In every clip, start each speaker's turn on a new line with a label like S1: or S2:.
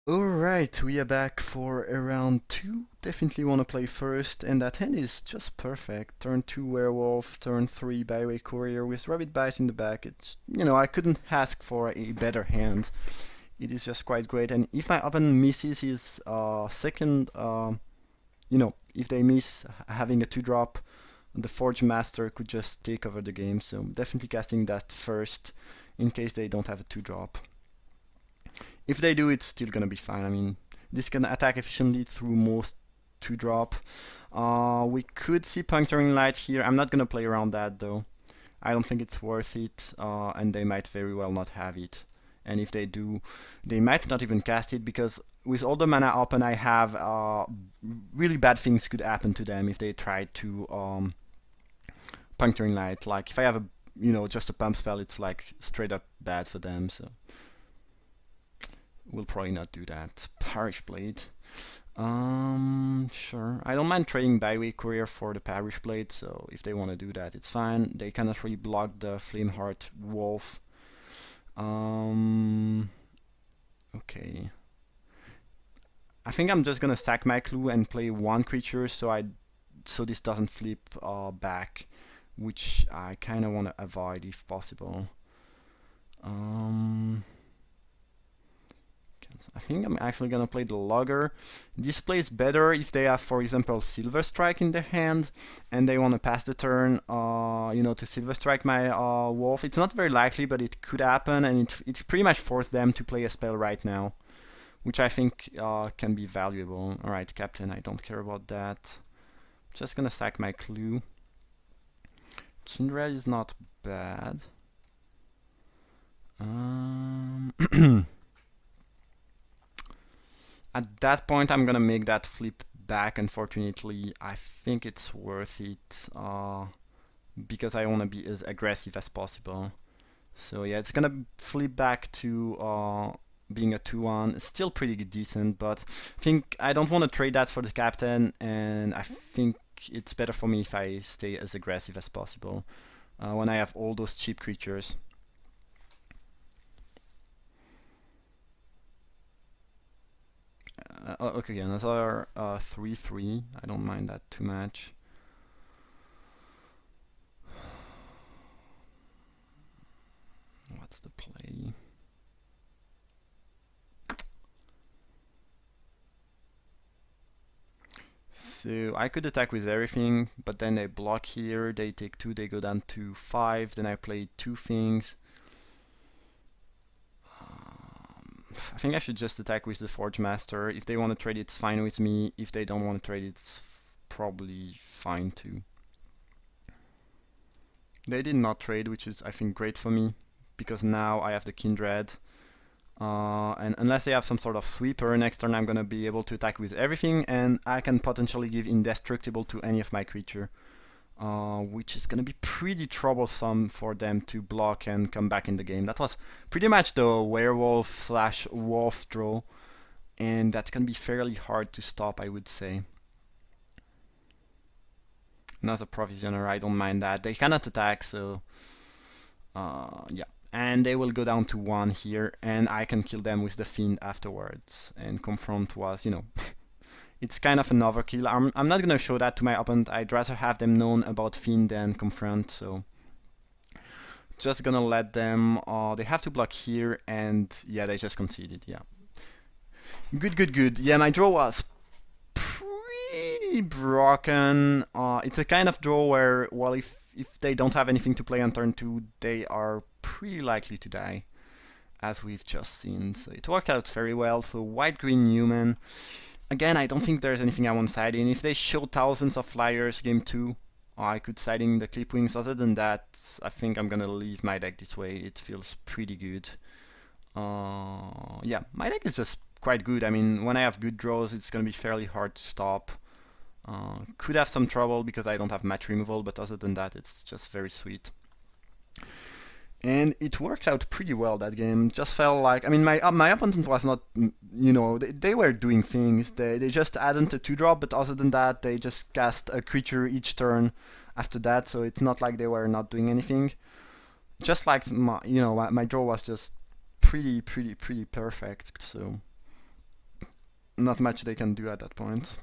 S1: Alright, we are back for round 2. Definitely want to play first, and that hand is just perfect. Turn 2 Werewolf, turn 3 Byway Courier with Rabbit Bite in the back. I couldn't ask for a better hand. It is just quite great, and if my opponent misses his second, if they miss having a 2-drop, the Forge Master could just take over the game, so definitely casting that first in case they don't have a 2-drop. If they do, it's still gonna be fine. I mean, this can attack efficiently through most 2-drop. We could see Puncturing Light here. I'm not gonna play around that though. I don't think it's worth it, and they might very well not have it. And if they do, they might not even cast it because with all the mana open I have, really bad things could happen to them if they try to Puncturing Light. Like if I have just a pump spell, it's like straight up bad for them. So we'll probably not do that. Parish Blade. Sure. I don't mind trading Byway Courier for the Parish Blade, so if they want to do that, it's fine. They cannot really block the Flameheart Wolf. Okay. I think I'm just gonna stack my clue and play one creature so this doesn't flip back, which I kind of want to avoid if possible. I think I'm actually gonna play the Logger. This plays better if they have, for example, Silver Strike in their hand, and they want to pass the turn, to Silver Strike my Wolf. It's not very likely, but it could happen, and it pretty much forced them to play a spell right now, which I think can be valuable. Alright, Captain, I don't care about that. Just gonna sack my clue. Kindred is not bad. At that point, I'm gonna make that flip back. Unfortunately, I think it's worth it because I want to be as aggressive as possible. So yeah, it's gonna flip back to being a 2-1. It's still pretty decent, but I think I don't want to trade that for the captain, and I think it's better for me if I stay as aggressive as possible when I have all those cheap creatures. Okay, another 3/3. I don't mind that too much. What's the play? So I could attack with everything, but then they block here, they take 2, they go down to 5, then I play 2 things. I think I should just attack with the Forge Master. If they want to trade, it's fine with me. If they don't want to trade, it's probably fine too. They did not trade, which is, I think, great for me, because now I have the Kindred. And unless they have some sort of sweeper, next turn I'm gonna be able to attack with everything, and I can potentially give Indestructible to any of my creature, which is gonna be pretty troublesome for them to block and come back in the game. That was pretty much the werewolf/wolf draw, and that's gonna be fairly hard to stop, I would say. Another Provisioner, I don't mind that. They cannot attack, so yeah. And they will go down to 1 here, and I can kill them with the Fiend afterwards. And Confront was, it's kind of an overkill. I'm not gonna show that to my opponent. I'd rather have them known about Fiend than Confront, so just gonna let them, they have to block here, and yeah, they just conceded, yeah. Good. Yeah, my draw was pretty broken. It's a kind of draw where, well, if they don't have anything to play on turn 2, they are pretty likely to die, as we've just seen. So it worked out very well. So white-green Newman. Again, I don't think there's anything I want to side in. If they show thousands of flyers game 2, I could side in the Clipwings. Other than that, I think I'm gonna leave my deck this way. It feels pretty good. Yeah, my deck is just quite good. I mean, when I have good draws, it's gonna be fairly hard to stop. Could have some trouble because I don't have match removal, but other than that, it's just very sweet. And it worked out pretty well that game. Just felt like, I mean, my opponent was not, they were doing things. They just added a 2-drop, but other than that, they just cast a creature each turn after that. So it's not like they were not doing anything. Just like my draw was just pretty perfect. So not much they can do at that point.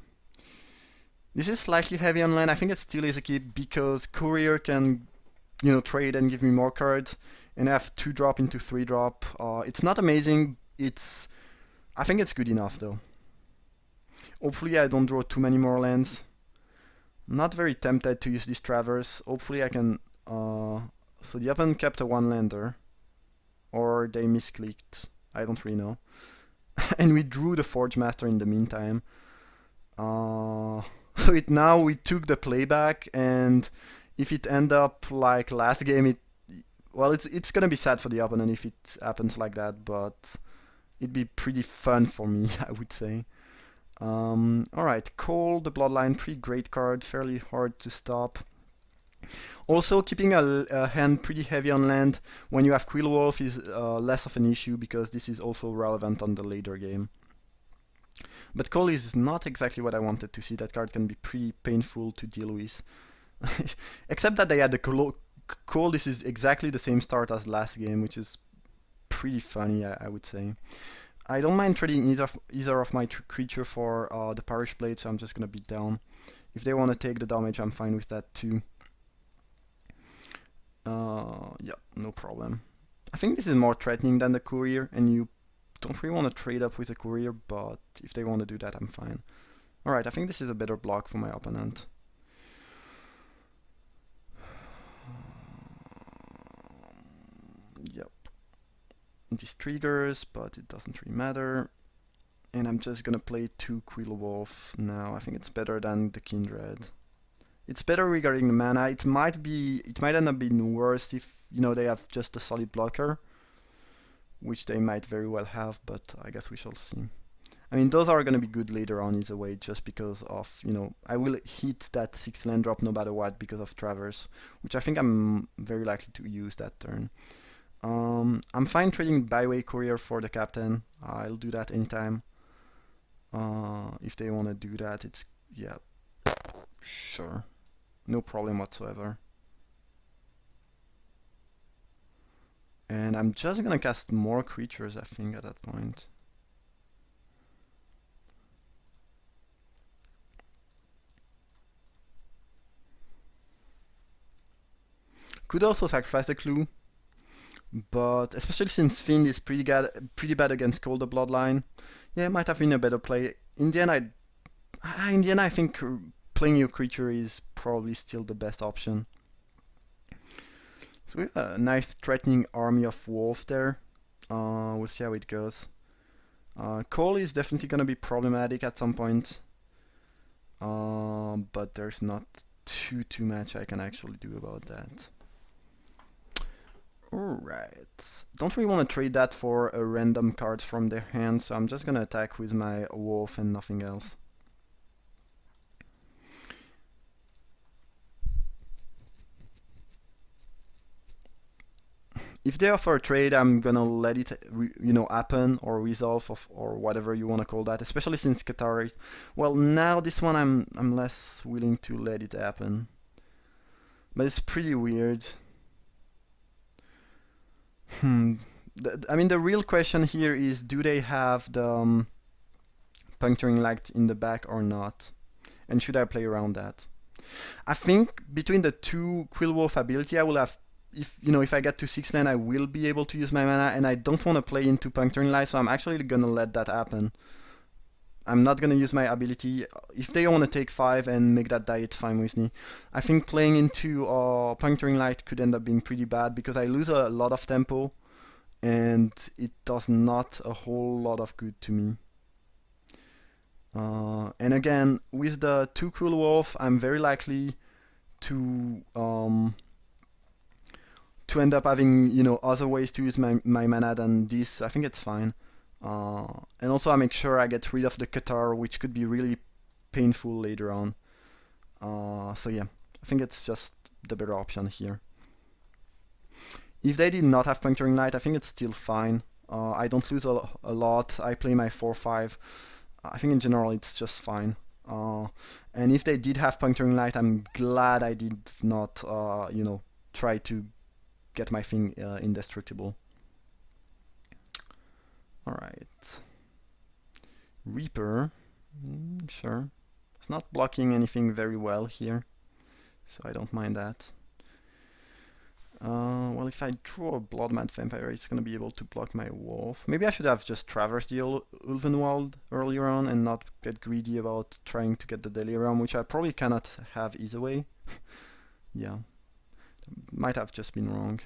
S1: This is slightly heavy on land. I think it still is a keep because Courier can, trade and give me more cards, and I have 2-drop into 3-drop. It's not amazing. I think it's good enough though. Hopefully I don't draw too many more lands. Not very tempted to use this Traverse. Hopefully I can. So the opponent kept a 1-lander, or they misclicked. I don't really know. And we drew the Forge Master in the meantime. So now we took the playback, and if it end up like last game, it's gonna be sad for the opponent if it happens like that, but it'd be pretty fun for me, I would say. Alright, Call the Bloodline, pretty great card, fairly hard to stop. Also, keeping a hand pretty heavy on land when you have Quill Wolf is less of an issue because this is also relevant on the later game. But Call is not exactly what I wanted to see. That card can be pretty painful to deal with. Except that they had the Call. This is exactly the same start as last game, which is pretty funny, I would say. I don't mind trading either of my creature for the Parish Blade, so I'm just gonna beat down. If they want to take the damage, I'm fine with that too. Yeah, no problem. I think this is more threatening than the Courier, and you don't really want to trade up with a Courier, but if they want to do that, I'm fine. Alright, I think this is a better block for my opponent. Yep. This triggers, but it doesn't really matter. And I'm just gonna play 2 Quill Wolf now. I think it's better than the Kindred. It's better regarding the mana. It might end up being worse if they have just a solid blocker, which they might very well have, but I guess we shall see. I mean, those are gonna be good later on either way, just because of I will hit that 6th land drop no matter what because of Traverse, which I think I'm very likely to use that turn. I'm fine trading Byway Courier for the Captain. I'll do that anytime. If they want to do that, yeah, sure. No problem whatsoever. And I'm just gonna cast more creatures, I think, at that point. Could also sacrifice the Clue, but especially since Fiend is pretty bad against Call the Bloodline, yeah, it might have been a better play. In the end, I think playing your creature is probably still the best option. So we have a nice threatening army of wolf there. We'll see how it goes. Call is definitely gonna be problematic at some point, but there's not too much I can actually do about that. Alright, don't really want to trade that for a random card from their hand, so I'm just gonna attack with my wolf and nothing else. If they offer a trade, I'm gonna let it, happen or resolve or whatever you want to call that. Especially since Qatar is, well, now this one I'm less willing to let it happen. But it's pretty weird. I mean, the real question here is, do they have the Puncturing Light in the back or not? And should I play around that? I think between the 2 Quill Wolf ability, I will have. If I get to 6 land, I will be able to use my mana, and I don't want to play into Puncturing Light, so I'm actually gonna let that happen. I'm not gonna use my ability. If they want to take 5 and make that die, it's fine with me. I think playing into Puncturing Light could end up being pretty bad because I lose a lot of tempo, and it does not a whole lot of good to me. And again, with the 2 Cool Wolf, I'm very likely to end up having other ways to use my mana than this. I think it's fine. And also I make sure I get rid of the Qatar, which could be really painful later on. So yeah, I think it's just the better option here. If they did not have Puncturing Light, I think it's still fine. I don't lose a lot. I play my 4/5. I think in general it's just fine. And if they did have Puncturing Light, I'm glad I did not, try to get my thing indestructible. Alright. Reaper, sure. It's not blocking anything very well here, so I don't mind that. Well, if I draw a Bloodmad Vampire, it's gonna be able to block my Wolf. Maybe I should have just traversed the Ulvenwald earlier on and not get greedy about trying to get the Delirium, which I probably cannot have either way. Yeah, might have just been wrong.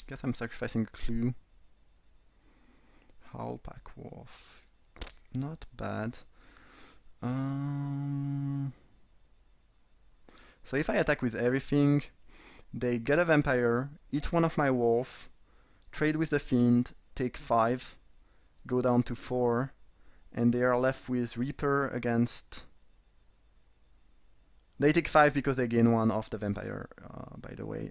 S1: Guess I'm sacrificing a clue. Howlpack Wolf, not bad. So if I attack with everything, they get a vampire, eat one of my wolf, trade with the fiend, take 5, go down to 4, and they are left with Reaper against... They take 5 because they gain 1 off the vampire, by the way.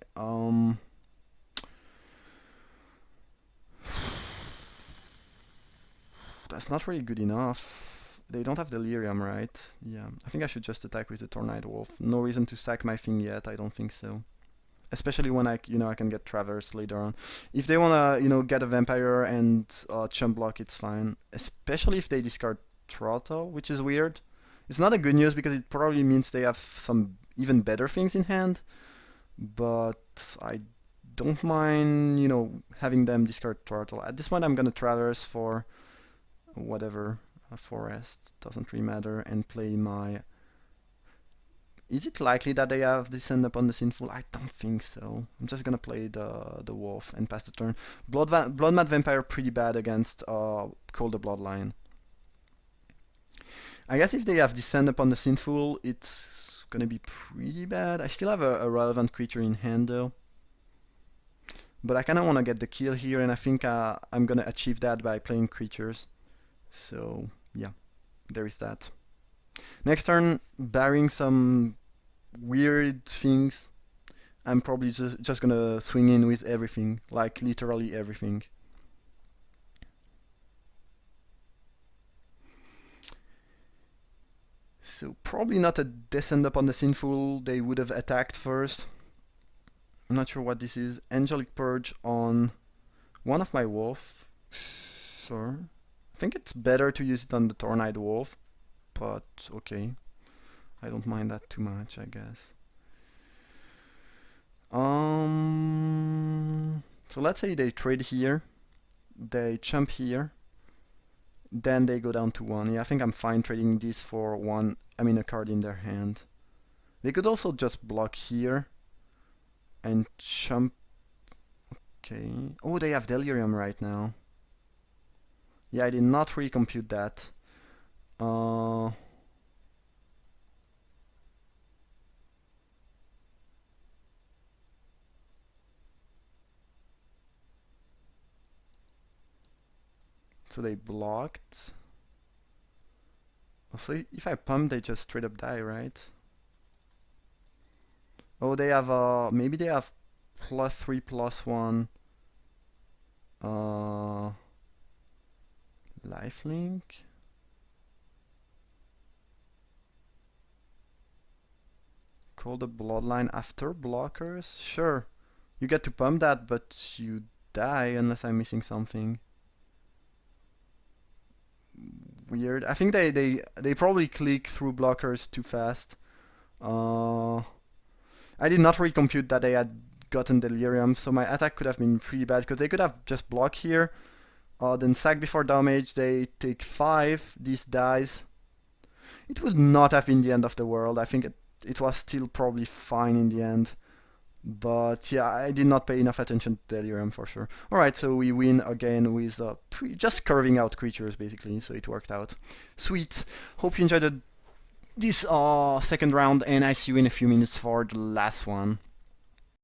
S1: That's not really good enough. They don't have Delirium, right? Yeah, I think I should just attack with the Tornado Wolf. No reason to sack my thing yet, I don't think so. Especially when I can get Traverse later on. If they wanna, get a Vampire and chump block, it's fine. Especially if they discard Throttle, which is weird. It's not a good news because it probably means they have some even better things in hand. But I don't mind, having them discard Throttle. At this point, I'm gonna Traverse for whatever. A forest, doesn't really matter, and play my... Is it likely that they have Descend Upon the Sinful? I don't think so. I'm just gonna play the wolf and pass the turn. Bloodmad Vampire pretty bad against Call the Bloodline. I guess if they have Descend Upon the Sinful, it's gonna be pretty bad. I still have a relevant creature in hand though. But I kinda wanna get the kill here, and I think I'm gonna achieve that by playing creatures. So, yeah, there is that. Next turn, barring some weird things, I'm probably just gonna swing in with everything, like literally everything. So probably not a Descend Upon the Sinful, they would have attacked first. I'm not sure what this is. Angelic Purge on one of my wolf. Sure. I think it's better to use it on the Tornado Wolf, but okay. I don't mind that too much, I guess. So let's say they trade here, they chump here, then they go down to 1. Yeah, I think I'm fine trading this for 1, a card in their hand. They could also just block here and chump. Okay. Oh, they have Delirium right now. Yeah, I did not really compute that. So they blocked. So if I pump, they just straight up die, right? Oh, they have maybe they have +3/+1 lifelink. Call the Bloodline after blockers? Sure. You get to pump that, but you die unless I'm missing something. Weird. I think they probably click through blockers too fast. I did not really compute that they had gotten Delirium, so my attack could have been pretty bad, because they could have just blocked here, then sack before damage, they take 5, this dies. It would not have been the end of the world. I think it was still probably fine in the end. But yeah, I did not pay enough attention to Delirium for sure. Alright, so we win again with just curving out creatures basically, so it worked out. Sweet. Hope you enjoyed this second round, and I see you in a few minutes for the last one.